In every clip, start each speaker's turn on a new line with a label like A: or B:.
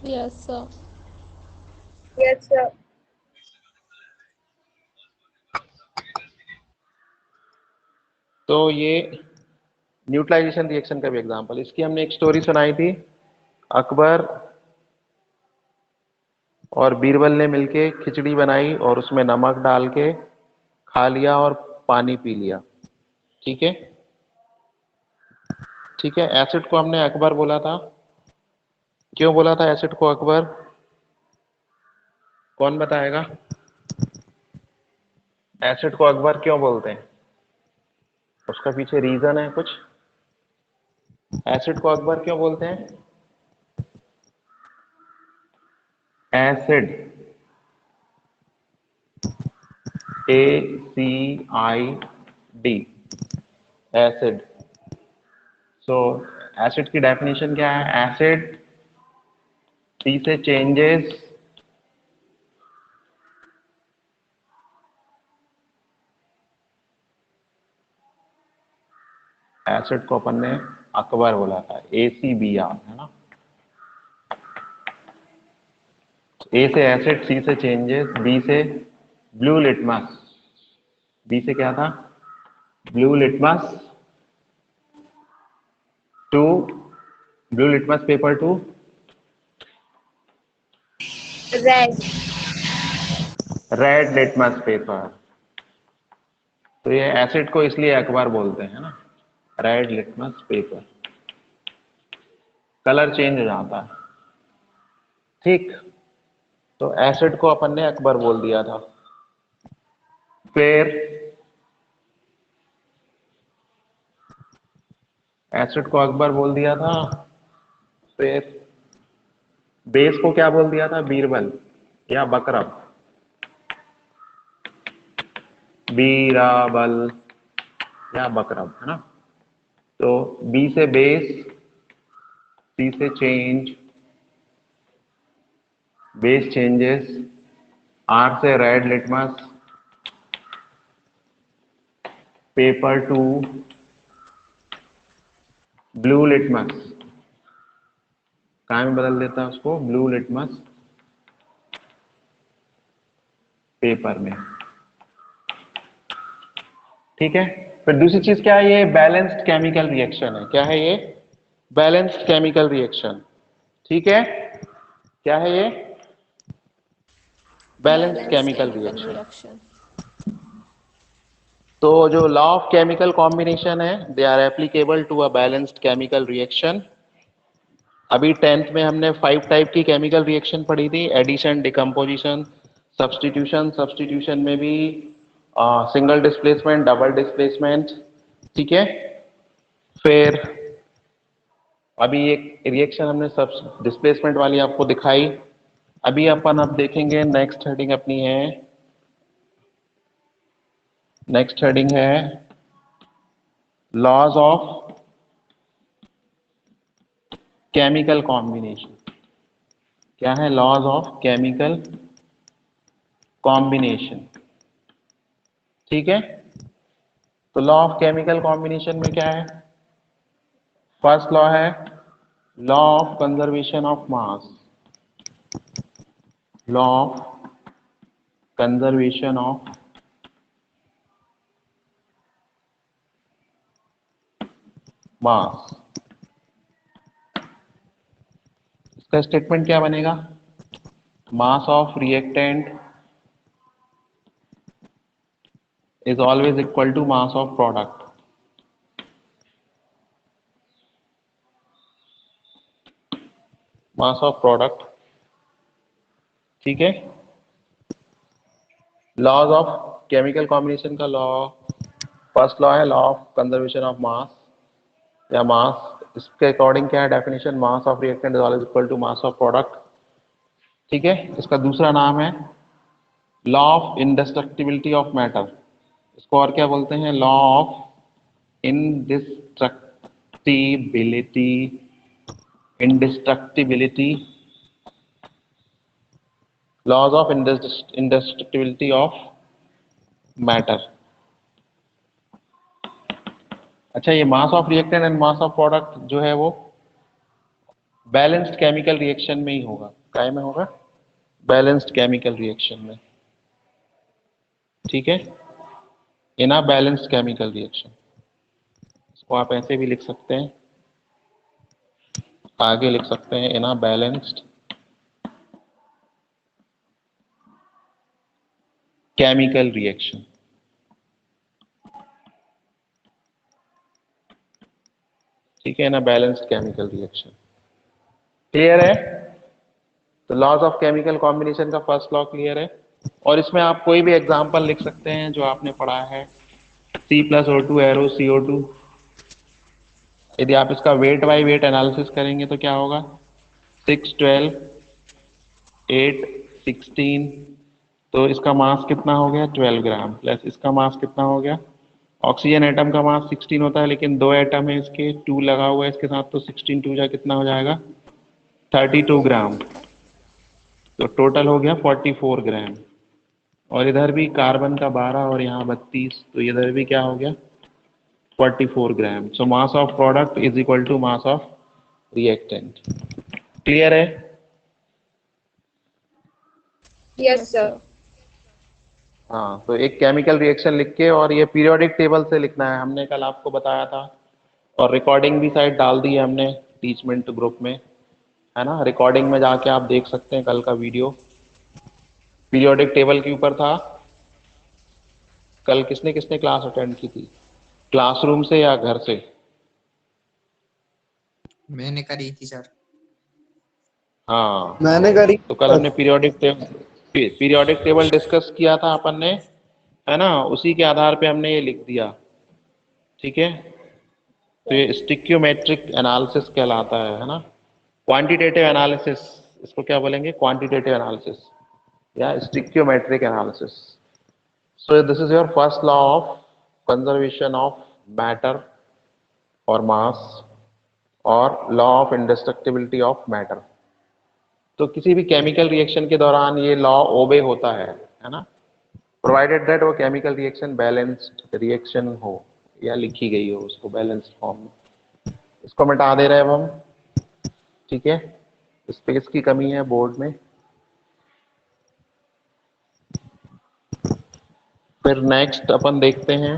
A: Yes, sir.
B: Yes, sir.
C: तो ये neutralisation reaction का भी एग्जांपल, इसकी हमने एक स्टोरी सुनाई थी। अकबर और बीरबल ने मिलके खिचड़ी बनाई और उसमें नमक डाल के खा लिया और पानी पी लिया। ठीक है, ठीक है। एसिड को हमने अकबर बोला था। क्यों बोला था एसिड को अकबर? कौन बताएगा? एसिड को अकबर क्यों बोलते हैं? उसका पीछे रीजन है कुछ? एसिड को अकबर क्यों बोलते हैं? Acid, ACID, acid. सो एसिड की डेफिनेशन क्या है? एसिड सी से चेंजेस एसिड को अपन ने अकबर बोला था, ACBR, है ना। ए से एसिड, सी से चेंजेस, बी से ब्लू लिटमस। बी से क्या था? Blue litmus to, blue litmus paper to
B: Red.
C: Red litmus paper. तो ये एसिड को इसलिए अकबर बोलते हैं ना, red litmus paper. Colour change हो जाता है। ठीक, तो एसिड को अपन ने अकबर बोल दिया था। फिर एसिड को अकबर बोल दिया था, फिर बेस को क्या बोल दिया था? बीरबल या बकरम? बीराबल या बकरम, है ना। तो बी से बेस, सी से चेंज, बेस चेंजेस, आर से red litmus paper to blue litmus. कहाँ में बदल देता है उसको? ब्लू लिटमस पेपर में। ठीक है। फिर दूसरी चीज क्या है? ये बैलेंस्ड केमिकल रिएक्शन है। क्या है ये? Balanced chemical reaction. ठीक है, क्या है ये? Balanced
A: Balanced
C: chemical
A: chemical
C: reaction.
A: reaction.
C: तो जो लॉ ऑफ केमिकल कॉम्बिनेशन है, they are applicable to a balanced chemical reaction. अभी 10th में हमने 5 टाइप की केमिकल रिएक्शन पढ़ी थी, एडिशन, डिकम्पोजिशन, सब्स्टिट्यूशन। सब्स्टिट्यूशन में भी सिंगल डिस्प्लेसमेंट, डबल डिस्प्लेसमेंट। ठीक है। फिर अभी एक रिएक्शन हमने सब डिस्प्लेसमेंट वाली आपको दिखाई। अभी अपन अब देखेंगे, नेक्स्ट हेडिंग अपनी है, नेक्स्ट हेडिंग है लॉज ऑफ केमिकल कॉम्बिनेशन। क्या है? Laws of chemical combination. ठीक है। तो लॉ ऑफ केमिकल कॉम्बिनेशन में क्या है? फर्स्ट लॉ है law of conservation of mass. Law of conservation of mass. इसका स्टेटमेंट क्या बनेगा? Mass of reactant is always equal to mass of product. Mass of product. ठीक है। लॉज ऑफ केमिकल कॉम्बिनेशन का लॉ, फर्स्ट लॉ है law of conservation of mass या mass. इसके according क्या है definition? Mass of reactant is always equal to mass of product. ठीक है। इसका दूसरा नाम है law of indestructibility of matter. इसको और क्या बोलते हैं? Law of indestructibility, indestructibility, laws of indestructibility of matter. अच्छा, ये mass of reactant and mass of product जो है वो बैलेंस्ड केमिकल रिएक्शन में ही होगा। काय में होगा? बैलेंस्ड केमिकल रिएक्शन में। ठीक है, इन अ बैलेंस्ड केमिकल रिएक्शन। इसको आप ऐसे भी लिख सकते हैं, आगे लिख सकते हैं इन अ बैलेंस्ड केमिकल रिएक्शन। ठीक है ना, बैलेंस्ड केमिकल रिएक्शन। क्लियर है? तो लॉज ऑफ केमिकल कॉम्बिनेशन का फर्स्ट लॉ क्लियर है। और इसमें आप कोई भी एग्जांपल लिख सकते हैं जो आपने पढ़ा है, C+O2 एरो CO2। यदि आप इसका वेट बाई वेट एनालिसिस करेंगे तो क्या होगा? 6 12 8 16, तो इसका मास कितना हो गया? 12 ग्राम। प्लस इसका मास कितना हो गया? ऑक्सीजन एटम का मास 16 होता है, लेकिन 2 एटम है इसके, 2 लगा हुआ है इसके साथ, तो 16 2 जा कितना हो जाएगा? 32 ग्राम। तो टोटल हो गया 44 ग्राम। और इधर भी कार्बन का 12 और यहाँ 32, तो इधर भी क्या हो गया? 44 gram. So mass of product is equal to mass of reactant. Clear है?
B: Yes, sir.
C: हाँ, तो एक केमिकल रिएक्शन लिख के, और ये पीरियोडिक टेबल से लिखना है, हमने कल आपको बताया था। और रिकॉर्डिंग भी शायद डाल दी है हमने टीचमेंट ग्रुप में, है ना? रिकॉर्डिंग में जाके आप देख सकते हैं कल का वीडियो। पीरियोडिक टेबल के ऊपर था। कल किसने किसने क्लास अटेंड की थी? क्लासरूम से या घर से?
A: मैंने करी थी सर।
C: हाँ,
D: मैंने करी।
C: तो कल हमने पीरियोडिक टेबल डिस्कस किया था अपन ने, है ना? उसी के आधार पे हमने ये लिख दिया। ठीक है, तो ये स्टिक्योमेट्रिक एनालिसिस कहलाता है ना? क्वांटिटेटिव एनालिसिस, इसको क्या बोलेंगे? क्वांटिटेटिव एनालिसिस या stoichiometric analysis. So this is your first law of conservation of matter और मास, और law of indestructibility of matter. तो किसी भी केमिकल रिएक्शन के दौरान ये लॉ ओबे होता है ना? प्रोवाइडेड दैट वो केमिकल रिएक्शन बैलेंस्ड रिएक्शन हो, या लिखी गई हो उसको बैलेंस्ड फॉर्म में। इसको मिटा दे रहे हैं अब हम। ठीक है, स्पेस की कमी है बोर्ड में। फिर नेक्स्ट अपन देखते हैं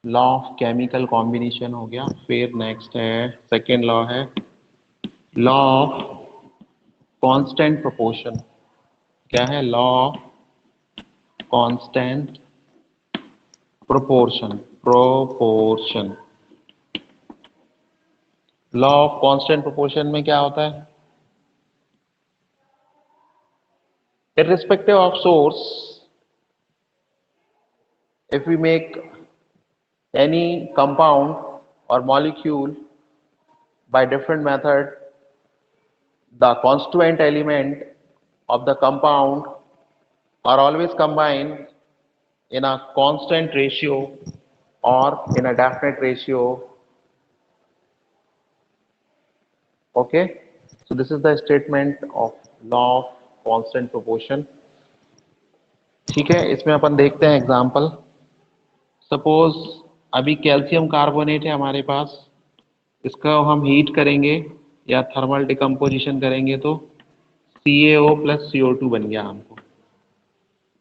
C: लॉ ऑफ केमिकल कॉम्बिनेशन हो गया। फिर नेक्स्ट है सेकेंड लॉ है लॉ ऑफ कांस्टेंट प्रोपोर्शन। क्या है? Law of constant proportion. Law of constant proportion में क्या होता है? irrespective of source, if we make any compound or molecule by different method, the constituent element of the compound are always combined in a constant ratio or in a definite ratio. Okay, so this is the statement of law of constant proportion. ठीक है, इसमें अपन देखते हैं example. Suppose अभी calcium carbonate है हमारे पास, इसका हम हीट करेंगे या थर्मल डिकम्पोजिशन करेंगे तो CaO प्लस CO2 बन गया हमको।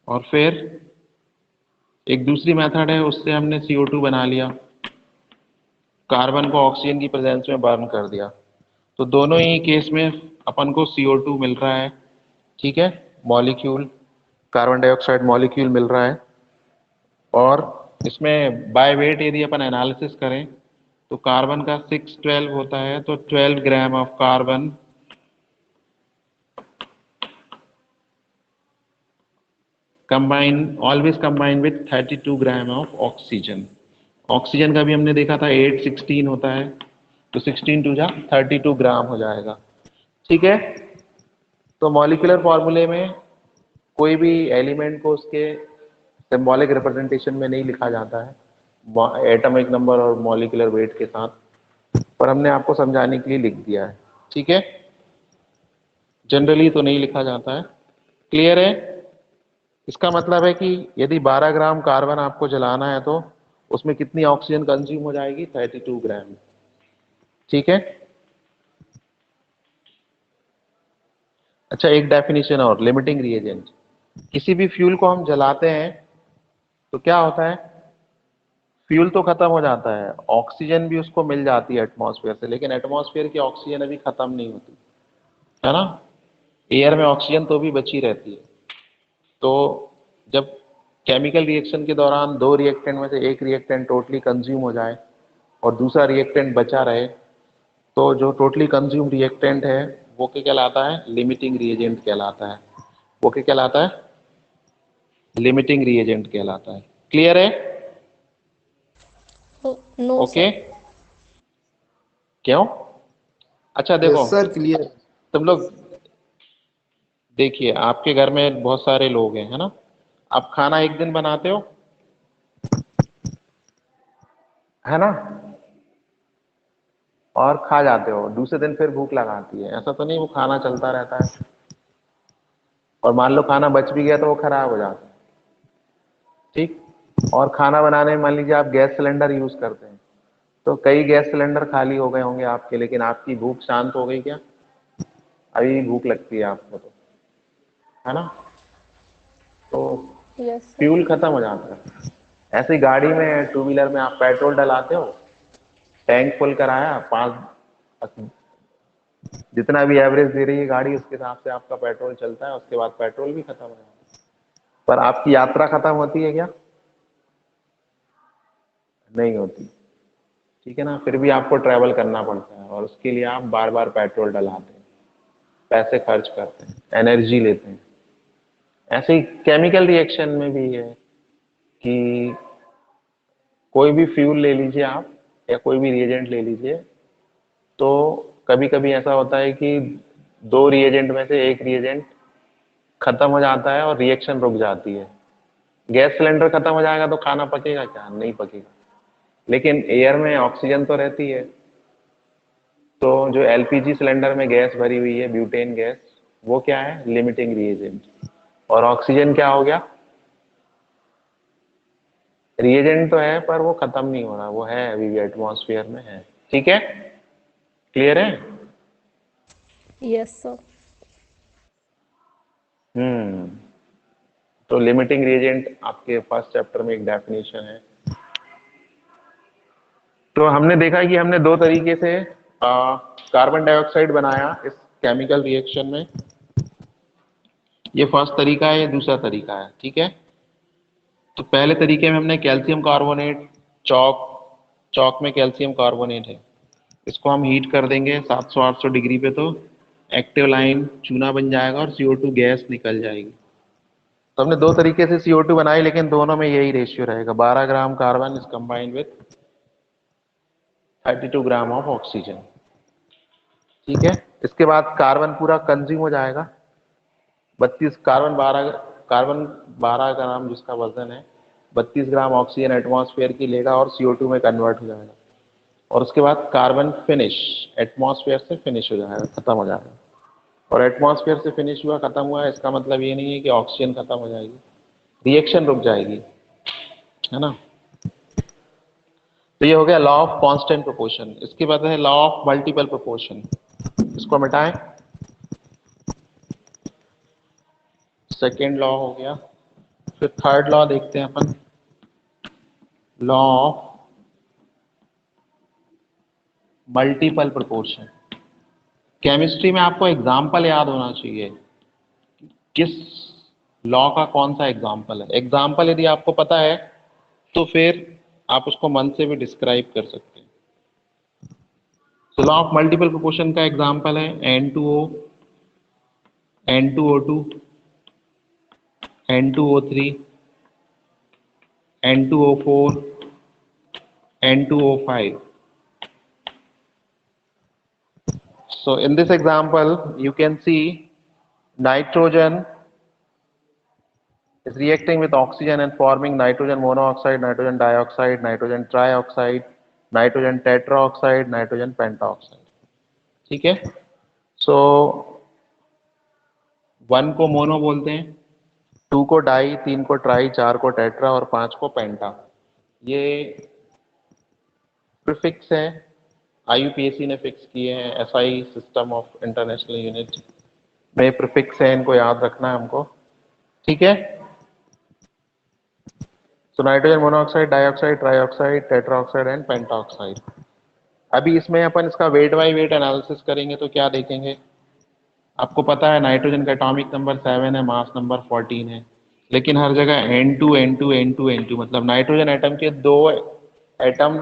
C: और फिर एक दूसरी मेथड है, उससे हमने CO2 बना लिया, कार्बन को ऑक्सीजन की प्रेजेंस में बर्न कर दिया, तो दोनों ही केस में अपन को CO2 मिल रहा है। ठीक है, मॉलिक्यूल, कार्बन डाइऑक्साइड मॉलिक्यूल मिल रहा है। और इसमें बाय वेट यदि अपन एनालिसिस करें तो कार्बन का 6 12 होता है, तो 12 gram of carbon always combine with 32 gram of oxygen. Oxygen का भी हमने देखा था 8 16 होता है, तो 16 2 जा 32 ग्राम हो जाएगा। ठीक है, तो मॉलिक्यूलर फॉर्मूले में कोई भी एलिमेंट को उसके सिंबॉलिक रिप्रेजेंटेशन में नहीं लिखा जाता है एटॉमिक नंबर और मॉलिक्यूलर वेट के साथ, पर हमने आपको समझाने के लिए लिख दिया है। ठीक है, जनरली तो नहीं लिखा जाता है। क्लियर है? इसका मतलब है कि यदि 12 ग्राम कार्बन आपको जलाना है तो उसमें कितनी ऑक्सीजन कंज्यूम हो जाएगी? 32 ग्राम। ठीक है। अच्छा, एक डेफिनेशन और, लिमिटिंग रिएजेंट। किसी भी फ्यूल को हम जलाते हैं तो क्या होता है? फ्यूल तो खत्म हो जाता है, ऑक्सीजन भी उसको मिल जाती है एटमॉस्फेयर से, लेकिन एटमॉस्फेयर की ऑक्सीजन अभी खत्म नहीं होती है ना। एयर में ऑक्सीजन तो भी बची रहती है। तो जब केमिकल रिएक्शन के दौरान दो रिएक्टेंट में से एक रिएक्टेंट टोटली कंज्यूम हो जाए और दूसरा रिएक्टेंट बचा रहे, तो जो टोटली कंज्यूम रिएक्टेंट है वो क्या कहलाता है? लिमिटिंग रिएजेंट कहलाता है। वो क्या कहलाता है? लिमिटिंग रिएजेंट कहलाता है। क्लियर है?
D: No
C: okay.
D: सर।
C: क्यों? अच्छा देखो,
A: यस सर, क्लियर।
C: तुम लोग देखिए, आपके घर में बहुत सारे लोग हैं, है ना। आप खाना एक दिन बनाते हो, है ना, और खा जाते हो, दूसरे दिन फिर भूख लगाती है, ऐसा तो नहीं वो खाना चलता रहता है? और मान लो खाना बच भी गया तो वो खराब हो जाता है। ठीक। और खाना बनाने में मान लीजिए आप गैस सिलेंडर यूज करते हैं, तो कई गैस सिलेंडर खाली हो गए होंगे आपके, लेकिन आपकी भूख शांत हो गई क्या? अभी भी भूख लगती है आपको तो, है ना। तो
D: यस सर।
C: फ्यूल खत्म हो जाता है। ऐसे ही गाड़ी में, टू व्हीलर में आप पेट्रोल डलाते हो, टैंक फुल कराया, 5 जितना भी एवरेज दे रही है गाड़ी उसके हिसाब से आपका पेट्रोल चलता है, उसके बाद पेट्रोल भी खत्म हो जाता है। पर आपकी यात्रा खत्म होती है क्या? नहीं होती। ठीक है ना, फिर भी आपको ट्रैवल करना पड़ता है और उसके लिए आप बार बार पेट्रोल डलाते हैं, पैसे खर्च करते हैं, एनर्जी लेते हैं। ऐसे ही केमिकल रिएक्शन में भी है कि कोई भी फ्यूल ले लीजिए आप, या कोई भी रिएजेंट ले लीजिए, तो कभी कभी ऐसा होता है कि दो रिएजेंट में से एक रिएजेंट खत्म हो जाता है और रिएक्शन रुक जाती है। गैस सिलेंडर खत्म हो जाएगा तो खाना पकेगा क्या? नहीं पकेगा। लेकिन एयर में ऑक्सीजन तो रहती है, तो जो एलपीजी सिलेंडर में गैस भरी हुई है, ब्यूटेन गैस, वो क्या है? Limiting reagent. और ऑक्सीजन क्या हो गया? रिएजेंट तो है पर वो खत्म नहीं हो रहा, वो है अभी भी एटमॉस्फेयर में है। ठीक है, क्लियर है?
D: Yes sir.
C: तो लिमिटिंग रिएजेंट आपके फर्स्ट चैप्टर में एक डेफिनेशन है। तो हमने देखा कि हमने दो तरीके से कार्बन डाइऑक्साइड बनाया इस केमिकल रिएक्शन में। ये फर्स्ट तरीका है, ये दूसरा तरीका है। ठीक है। तो पहले तरीके में हमने कैल्शियम कार्बोनेट, चौक, चौक में कैल्शियम कार्बोनेट है, इसको हम हीट कर देंगे 700-800 डिग्री पे, तो एक्टिव लाइन चूना बन जाएगा और CO2 गैस निकल जाएगी। तो हमने दो तरीके से CO2 बनाई, लेकिन दोनों में यही रेशियो रहेगा, 12 gram carbon is combined with 32 gram of oxygen. ठीक है। इसके बाद कार्बन पूरा कंज्यूम हो जाएगा, 32 कार्बन 12 ग्राम जिसका वजन है, 32 ग्राम ऑक्सीजन एटमॉस्फेयर की लेगा और CO2 में कन्वर्ट हो जाएगा। और उसके बाद कार्बन फिनिश, एटमॉस्फेयर से फिनिश हो जाएगा, खत्म हो जाएगा। और एटमॉस्फेयर से फिनिश हुआ, खत्म हुआ, इसका मतलब ये नहीं है कि ऑक्सीजन खत्म हो जाएगी, रिएक्शन रुक जाएगी, है ना। तो ये हो गया लॉ ऑफ कांस्टेंट प्रोपोर्शन। इसके बाद है लॉ ऑफ मल्टीपल प्रोपोर्शन, इसको मिटाएं। सेकेंड लॉ हो गया। फिर थर्ड लॉ देखते हैं अपन, law of multiple proportion. Chemistry में आपको एग्जाम्पल याद होना चाहिए, किस लॉ का कौन सा एग्जाम्पल है। एग्जाम्पल यदि आपको पता है तो फिर आप उसको मन से भी डिस्क्राइब कर सकते हैं। तो लॉ ऑफ मल्टीपल प्रोपोर्शन का एग्जाम्पल है N2O, N2O2, N2O3, N2O4, N2O5. So in this example you can see nitrogen is reacting with oxygen and forming nitrogen monoxide, nitrogen dioxide, nitrogen trioxide, nitrogen tetraoxide, nitrogen pentaoxide. ठीक है। So one को mono बोलते हैं, 2 को die, 3 को try, 4 को tetra और 5 को पेंटा। ये प्रीफिक्स है, IUPAC ने फिक्स किए हैं, SI system of international unit में प्रीफिक्स है, इनको याद रखना है हमको, ठीक है। So nitrogen monoxide, dioxide, trioxide, tetroxide and pentoxide. अभी इसमें अपन इसका वेट बाय वेट एनालिसिस करेंगे तो क्या देखेंगे, आपको पता है नाइट्रोजन का एटॉमिक नंबर 7 है, मास नंबर 14 है, लेकिन हर जगह N2 N2 N2 N2, मतलब नाइट्रोजन एटम के 2 एटम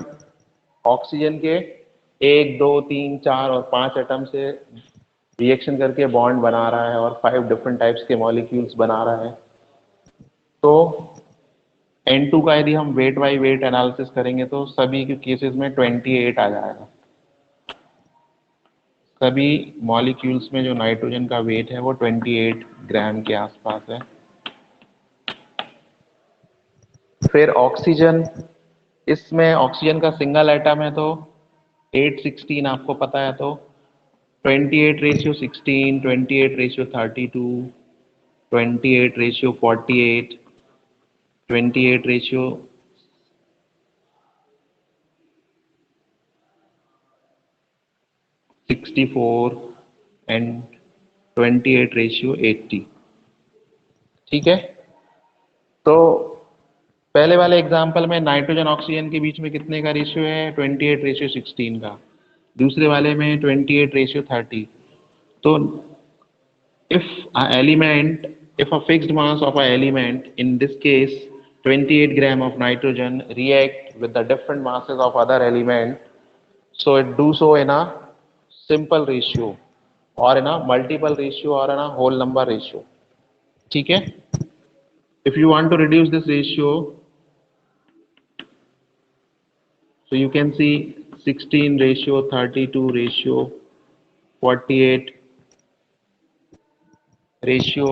C: ऑक्सीजन के 1 2 3 4 और 5 एटम से रिएक्शन करके बॉन्ड बना रहा है और 5 डिफरेंट टाइप्स के मॉलिक्यूल्स बना रहा है। तो N2 का यदि हम वेट बाय वेट एनालिसिस करेंगे तो सभी के केसेस में 28 आ जाएगा। सभी मॉलिक्यूल्स में जो नाइट्रोजन का वेट है वो 28 ग्राम के आसपास है। फिर ऑक्सीजन, इसमें ऑक्सीजन का सिंगल एटम है तो 816 आपको पता है, तो 28:16, 28:32, 28:48, 28 64 एंड 28:80, ठीक है। तो पहले वाले एग्जांपल में नाइट्रोजन ऑक्सीजन के बीच में कितने का रेशियो है, 28:16 का, दूसरे वाले में 28:30। तो if a element, if a fixed mass of a element, in this case 28 gram of nitrogen, react with the different masses of other element, so it do so in a simple ratio or in a multiple ratio or in a whole number ratio, ठीक है। If you want to reduce this ratio, so you can see 16 ratio, 32 ratio, 48 ratio,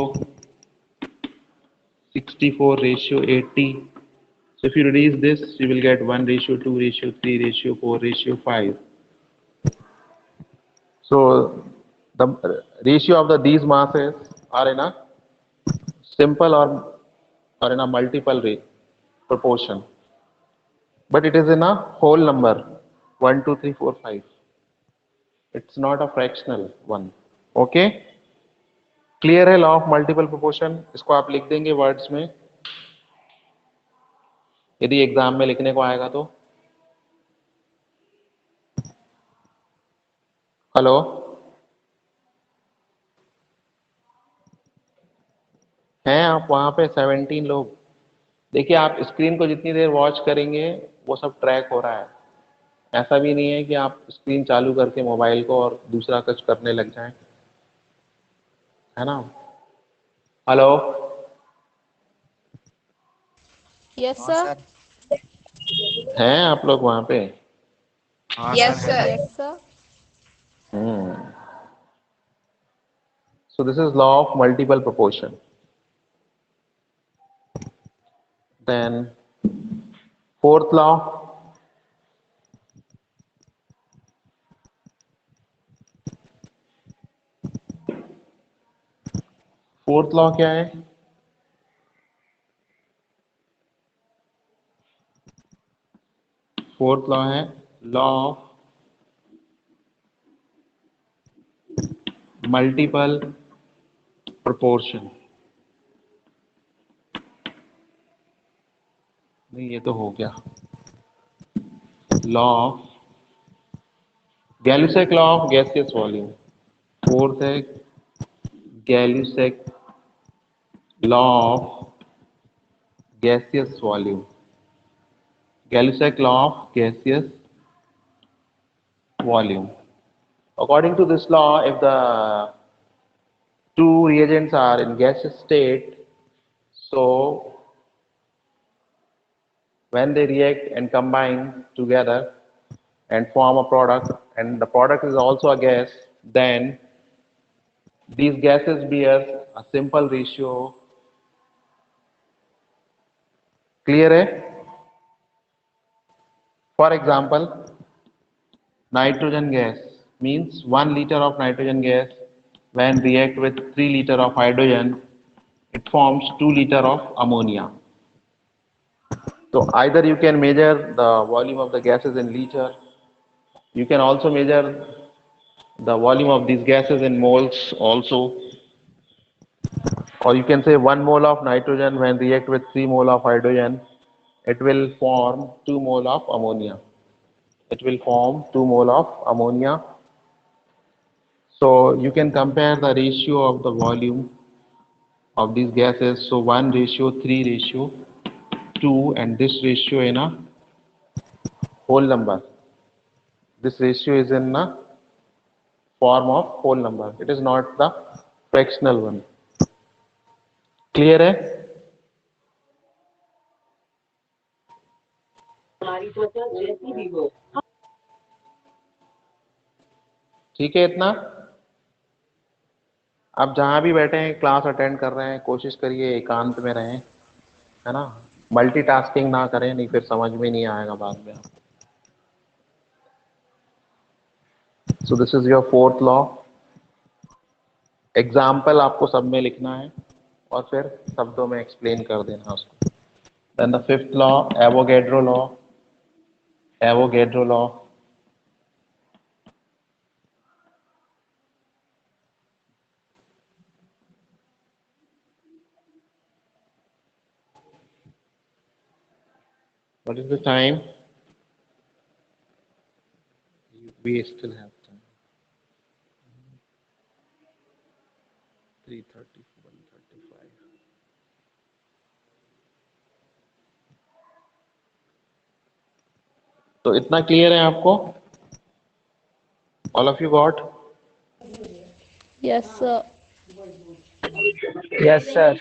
C: 64 ratio, 80. So if you reduce this, you will get 1:2:3:4:5. So the ratio of these masses are in a simple or in a multiple proportion, but it is in a whole number 1 2 3 4 5. It's not a fractional one. Okay, clear है law of multiple proportion? इसको आप लिख देंगे words में यदि exam में लिखने को आएगा तो। हेलो, हैं आप वहां पे 17 लोग? देखिए आप स्क्रीन को जितनी देर वॉच करेंगे वो सब ट्रैक हो रहा है, ऐसा भी नहीं है कि आप स्क्रीन चालू करके मोबाइल को और दूसरा कुछ करने लग जाएं, है ना। हेलो,
D: Yes,
A: हाँ
D: sir.
A: सर।
C: हैं आप लोग वहां पे?
A: हाँ
B: Yes,
A: सर है।
B: sir.
D: Yes, sir.
C: So this is law of multiple proportion. Then fourth law, fourth law क्या है? फोर्थ लॉ है लॉ ऑफ मल्टीपल प्रोपोर्शन। नहीं ये तो हो गया law of Gay Lussac, law of gaseous volume. Fourth है Gay Lussac law of gaseous volume, Gay Lussac law of gaseous volume. According to this law, if the two reagents are in gaseous state, so when they react and combine together and form a product, and the product is also a gas, then these gases bear a simple ratio. Clear है? For example, nitrogen gas means 1 liter of nitrogen gas when react with 3 liter of hydrogen, it forms 2 liter of ammonia. So either you can measure the volume of the gases in liter, you can also measure the volume of these gases in moles also, or you can say 1 mole of nitrogen when react with 3 mole of hydrogen, it will form 2 mole of ammonia. It will form 2 mole of ammonia. So you can compare the ratio of the volume of these gases. So 1:3:2, and this ratio in a whole number. This ratio is in a form of whole number. It is not the fractional one. Clear है? ठीक है इतना? आप जहां भी बैठे हैं class attend कर रहे हैं कोशिश करिए एकांत में रहें, है ना? मल्टीटास्किंग ना करें, नहीं फिर समझ में नहीं आएगा बाद में। सो this is your 4th law. Example आपको सब में लिखना है और फिर शब्दों में एक्सप्लेन कर देना उसको। Then the 5th law, Avogadro law. Avogadro law, what is the time? We still have time. 3:30, 1:35. तो इतना क्लियर है आपको? All of you got?
D: Yes, sir.
E: Yes, sir.